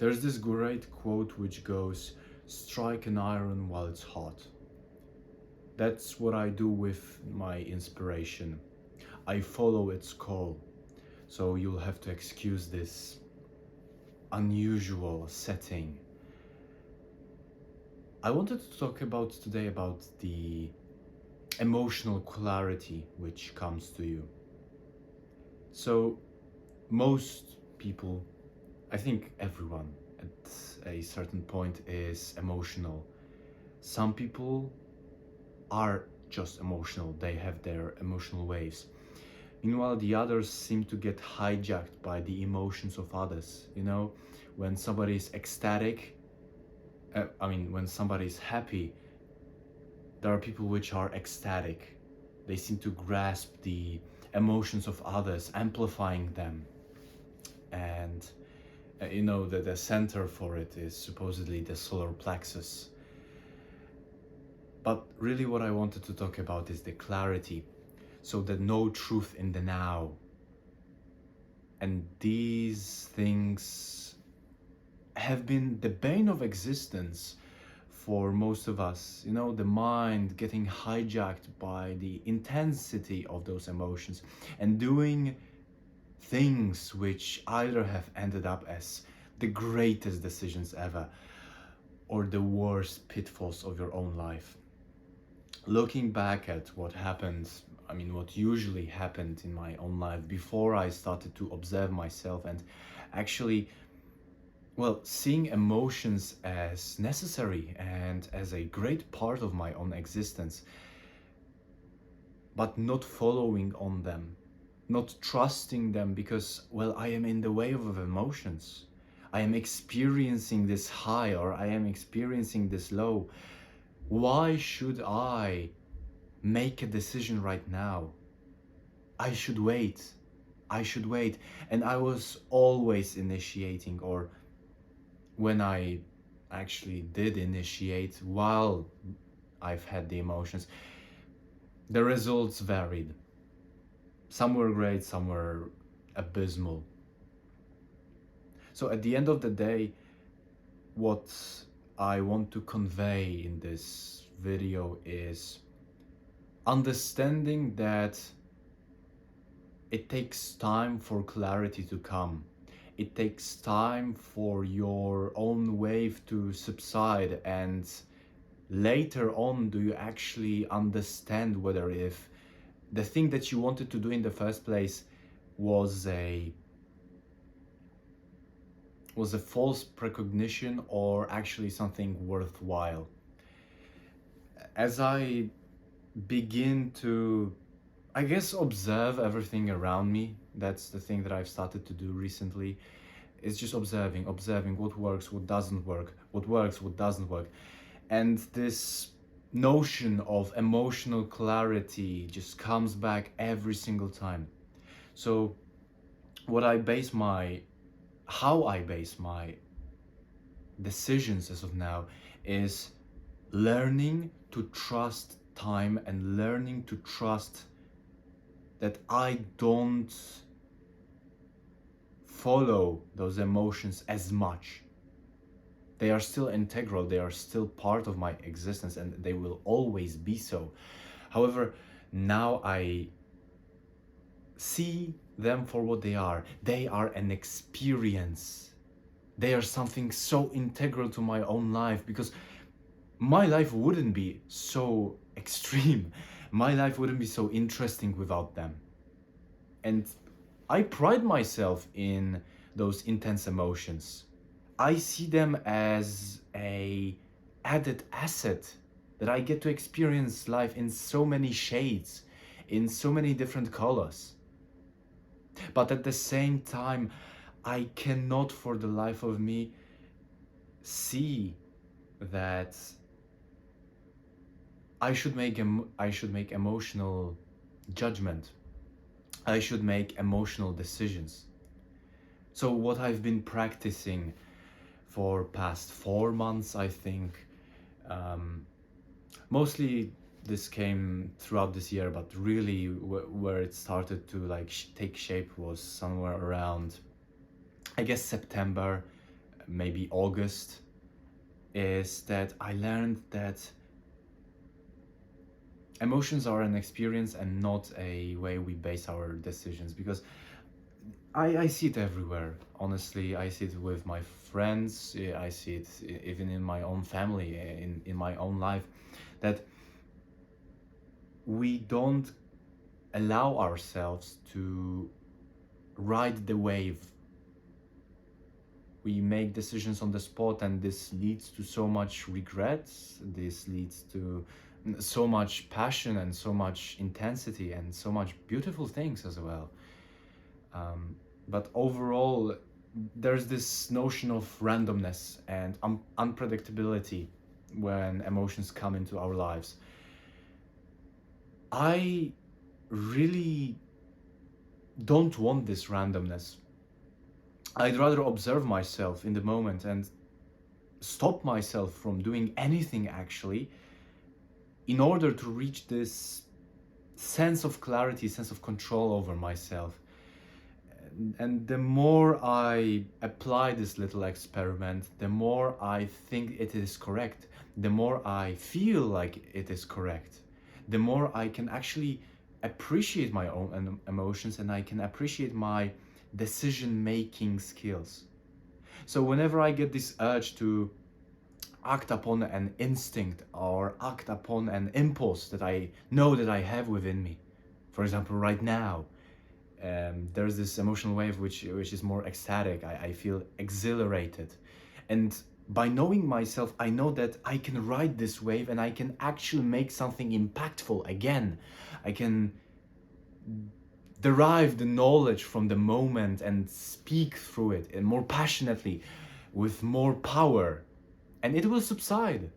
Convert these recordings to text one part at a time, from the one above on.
There's this great quote which goes, strike an iron while it's hot. That's what I do with my inspiration. I follow its call. So you'll have to excuse this unusual setting. I wanted to talk about today about the emotional clarity which comes to you. So most people, I think everyone at a certain point is emotional. Some people are just emotional, they have their emotional waves. Meanwhile, the others seem to get hijacked by the emotions of others. You know, when somebody is ecstatic, when somebody is happy, there are people which are ecstatic. They seem to grasp the emotions of others, amplifying them. And that the center for it is supposedly the solar plexus. But really what I wanted to talk about is the clarity. So the no truth in the now. And these things have been the bane of existence for most of us. You know, the mind getting hijacked by the intensity of those emotions and doing things which either have ended up as the greatest decisions ever or the worst pitfalls of your own life. Looking back at what happened, what usually happened in my own life before I started to observe myself and actually, seeing emotions as necessary and as a great part of my own existence, but not following on them, not trusting them because, I am in the wave of emotions. I am experiencing this high or I am experiencing this low. Why should I make a decision right now? I should wait. I should wait. And I was always initiating, or when I actually did initiate while I've had the emotions, the results varied. Some were great, some were abysmal. So at the end of the day, what I want to convey in this video is understanding that it takes time for clarity to come. It takes time for your own wave to subside, and later on do you actually understand whether if the thing that you wanted to do in the first place was a false precognition or actually something worthwhile. As I begin to, I guess, observe everything around me, that's the thing that I've started to do recently. It's just observing what works, what doesn't work, what works, what doesn't work. And this notion of emotional clarity just comes back every single time. So how I base my decisions as of now is learning to trust time and learning to trust that I don't follow those emotions as much. They are still integral, they are still part of my existence, and they will always be so. However, now I see them for what they are. They are an experience. They are something so integral to my own life, because my life wouldn't be so extreme. My life wouldn't be so interesting without them. And I pride myself in those intense emotions. I see them as a added asset that I get to experience life in so many shades, in so many different colors. But at the same time, I cannot for the life of me see that I should make emotional judgment. I should make emotional decisions. So what I've been practicing for past 4 months, I think, mostly this came throughout this year, but really where it started to take shape was somewhere around, I guess, September, maybe August, is that I learned that emotions are an experience and not a way we base our decisions. Because I see it everywhere. Honestly, I see it with my friends. I see it even in my own family, in my own life, that we don't allow ourselves to ride the wave. We make decisions on the spot, and this leads to so much regrets. This leads to so much passion and so much intensity and so much beautiful things as well. But overall, there's this notion of randomness and unpredictability when emotions come into our lives. I really don't want this randomness. I'd rather observe myself in the moment and stop myself from doing anything actually, in order to reach this sense of clarity, sense of control over myself. And the more I apply this little experiment, the more I think it is correct, the more I feel like it is correct, the more I can actually appreciate my own emotions, and I can appreciate my decision-making skills. So whenever I get this urge to act upon an instinct or act upon an impulse that I know that I have within me, for example, right now, there's this emotional wave which is more ecstatic. I feel exhilarated, and by knowing myself, I know that I can ride this wave and I can actually make something impactful again. I can derive the knowledge from the moment and speak through it, and more passionately, with more power, and it will subside.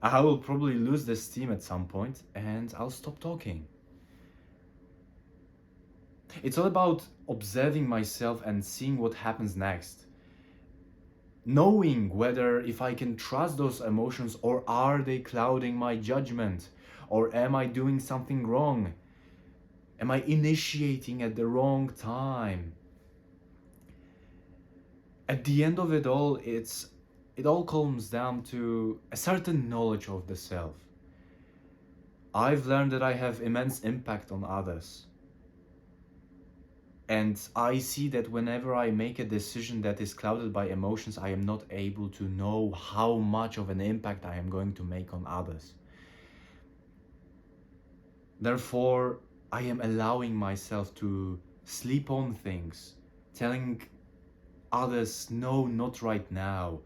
I will probably lose the steam at some point and I'll stop talking. It's all about observing myself and seeing what happens next. Knowing whether if I can trust those emotions, or are they clouding my judgment, or am I doing something wrong? Am I initiating at the wrong time? At the end of it all, it all comes down to a certain knowledge of the self. I've learned that I have immense impact on others. And I see that whenever I make a decision that is clouded by emotions, I am not able to know how much of an impact I am going to make on others. Therefore, I am allowing myself to sleep on things, telling others, no, not right now.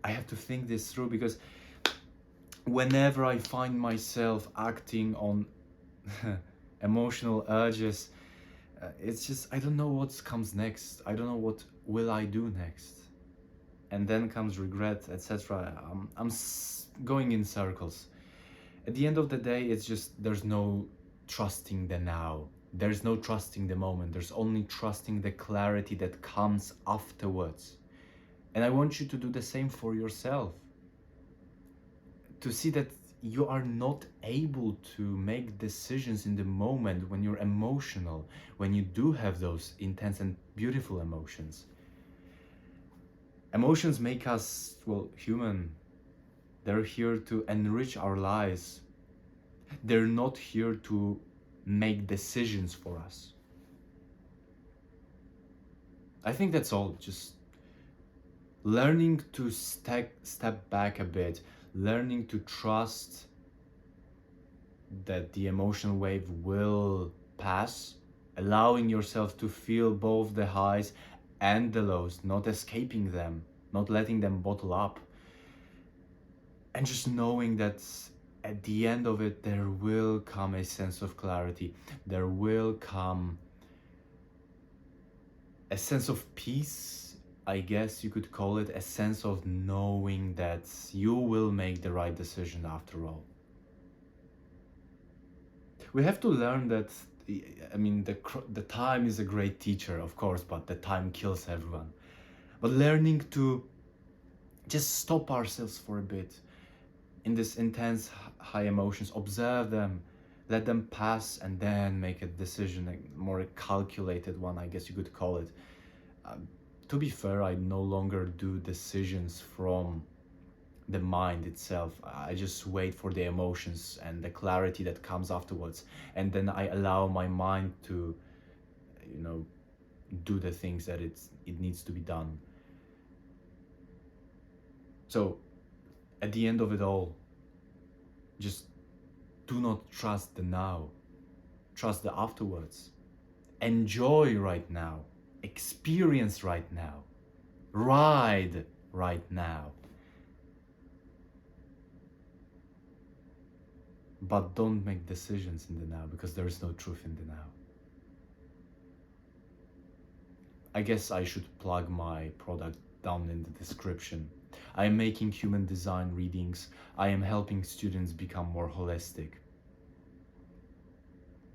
I have to think this through, because whenever I find myself acting on emotional urges, it's just, I don't know what comes next. I don't know what will I do next. And then comes regret, etc. I'm going in circles. At the end of the day, it's just, there's no trusting the now. There's no trusting the moment. There's only trusting the clarity that comes afterwards. And I want you to do the same for yourself. To see that you are not able to make decisions in the moment when you're emotional, when you do have those intense and beautiful emotions. Emotions make us, well, human. They're here to enrich our lives. They're not here to make decisions for us. I think that's all. Just learning to step back a bit, learning to trust that the emotional wave will pass, allowing yourself to feel both the highs and the lows, not escaping them, not letting them bottle up, and just knowing that at the end of it, there will come a sense of clarity. There will come a sense of peace, I guess you could call it, a sense of knowing that you will make the right decision after all. We have to learn that, I mean, the time is a great teacher, of course, but the time kills everyone. But learning to just stop ourselves for a bit in this intense high emotions, observe them, let them pass, and then make a decision, a more calculated one, I guess you could call it. To be fair, I no longer do decisions from the mind itself. I just wait for the emotions and the clarity that comes afterwards, and then I allow my mind to, you know, do the things that it needs to be done. So at the end of it all, just do not trust the now, trust the afterwards. Enjoy right now, experience right now, ride right now. But don't make decisions in the now, because there is no truth in the now. I guess I should plug my product down in the description. I am making human design readings. I am helping students become more holistic.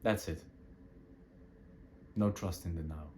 That's it. No trust in the now.